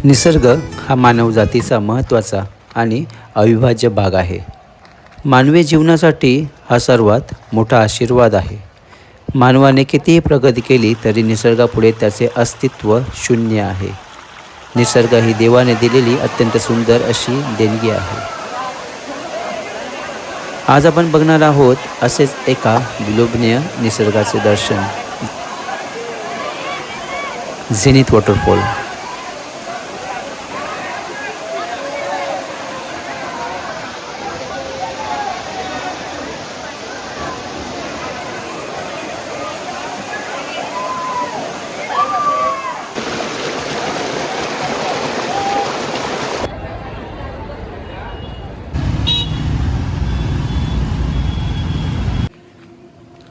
निसर्ग हा मानवजातीचा महत्त्वाचा आणि अविभाज्य भाग आहे. मानवी जीवनासाठी हा सर्वात मोठा आशीर्वाद आहे. मानवाने कितीही प्रगती केली तरी निसर्गापुढे त्याचे अस्तित्व शून्य आहे. निसर्ग ही देवाने दिलेली अत्यंत सुंदर अशी देणगी आहे. आज आपण बघणार आहोत असेच एका विलोभनीय निसर्गाचे दर्शन, झेनिथ वॉटरफॉल.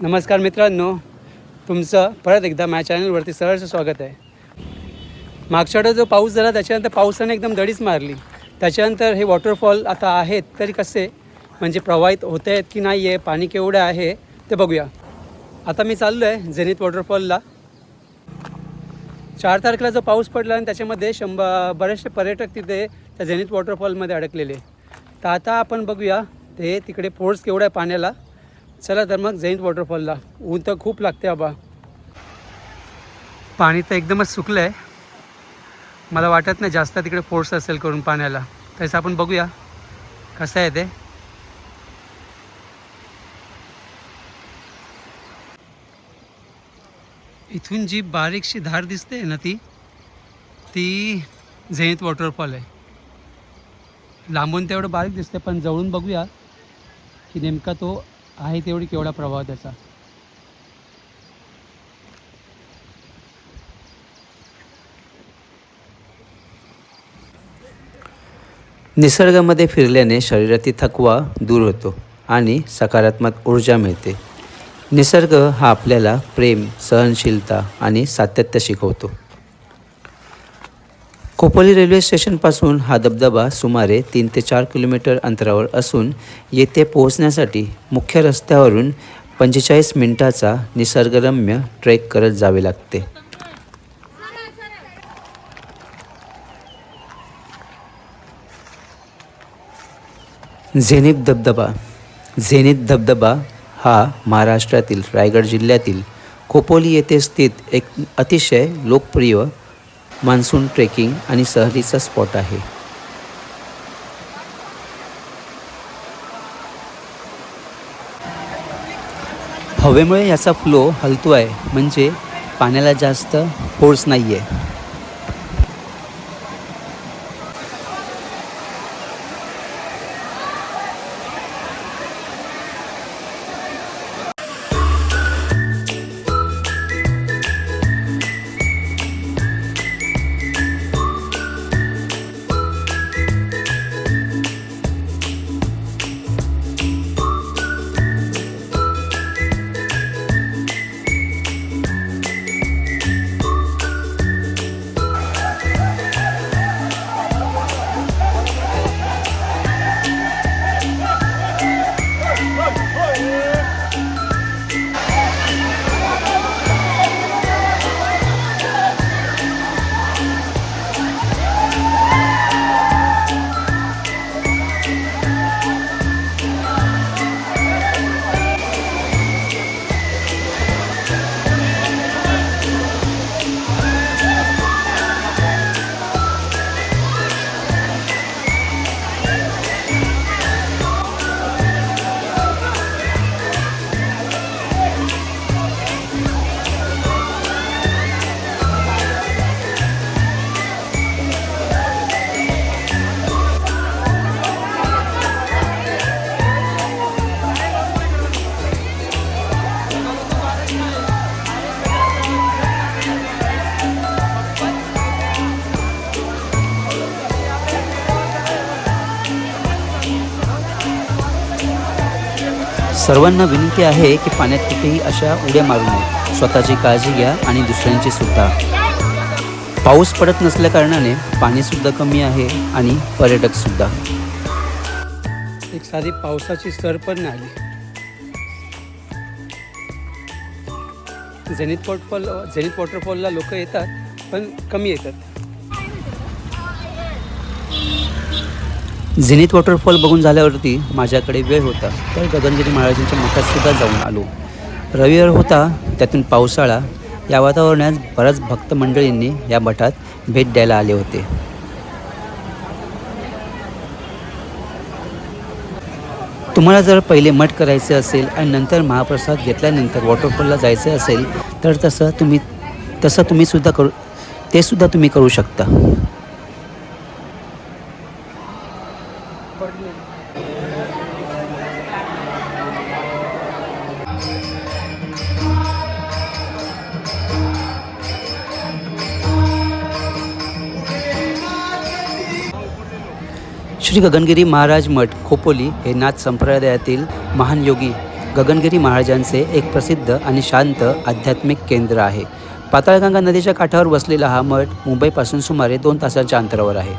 नमस्कार मित्रांनो, तुमचं परत एकदा माझ्या चॅनलवरती सहर्ष स्वागत आहे. मागच्या वेळेस जो पाऊस झाला त्याच्यानंतर पावसाने एकदम दडीच मारली. त्याच्यानंतर हे वॉटरफॉल आता आहेत तरी कसे म्हणजे प्रवाहित होत आहेत की नाही आहे, पाणी केवढं आहे ते बघूया. आता मी चाललो आहे झेनिथ वॉटरफॉलला. 4 तारखेला जो पाऊस पडला आणि त्याच्यामध्ये बरेचसे पर्यटक तिथे त्या झेनिथ वॉटरफॉलमध्ये अडकलेले. तर आता आपण बघूया ते तिकडे फोर्स केवढा आहे पाण्याला. चला तर मग झेनिथ वॉटरफॉलला. ऊन तर खूप लागते बाबा, पाणी तर एकदमच सुकलं आहे. मला वाटत नाही जास्त तिकडे फोर्स असेल करून पाण्याला. तसं आपण बघूया कसं आहे ते. इथून जी बारीकशी धार दिसते ना ती झेनिथ वॉटरफॉल आहे. लांबून तेवढं बारीक दिसते पण जवळून बघूया की नेमका तो आहे तेवढी केवढा प्रभाव त्याचा. निसर्गामध्ये फिरल्याने शरीरातील थकवा दूर होतो आणि सकारात्मक ऊर्जा मिळते. निसर्ग हा आपल्याला प्रेम, सहनशीलता आणि सातत्य शिकवतो. खोपोली रेल्वे स्टेशनपासून हा धबधबा सुमारे 3 ते 4 किलोमीटर अंतरावर असून येथे पोहोचण्यासाठी मुख्य रस्त्यावरून 45 मिनिटाचा निसर्गरम्य ट्रेक करत जावे लागते. झेनिथ धबधबा हा महाराष्ट्रातील रायगड जिल्ह्यातील खोपोली येथे स्थित एक अतिशय लोकप्रिय मान्सून ट्रेकिंग आणि सहलीचा स्पॉट आहे. हवेमुळे याचा फ्लो हलतो आहे, म्हणजे पाण्याला जास्त फोर्स नाही आहे. सर्वांना विनंती आहे की पाण्यात कुठेही अशा उड्या मारू नये. स्वतःची काळजी घ्या आणि दुसऱ्यांची सुद्धा. पाऊस पडत नसल्या कारणाने पाणीसुद्धा कमी आहे आणि पर्यटकसुद्धा. एक साधी पावसाची सर पण नाही आली. झेनिथ वॉटरफॉलला लोक येतात पण कमी येतात. झेनिथ वॉटरफॉल बघून झाल्यावरती माझ्याकडे वेळ होता तर गगनगिरी महाराजांच्या मठातसुद्धा जाऊन आलो. रविवार होता, त्यातून पावसाळा. या वातावरणात बऱ्याच भक्त मंडळींनी या मठात भेट द्यायला आले होते. तुम्हाला जर पहिले मठ करायचे असेल आणि नंतर महाप्रसाद घेतल्यानंतर वॉटरफॉलला जायचे असेल तर तसं तुम्ही करू शकता. श्री गगनगिरी महाराज मठ खोपोली हे नाथ संप्रदायातील महान योगी गगनगिरी महाराजांचे एक प्रसिद्ध आणि शांत आध्यात्मिक केंद्र आहे. पाताळगंगा नदीच्या काठावर वसलेला हा मठ मुंबईपासून सुमारे 2 तासांच्या अंतरावर आहे.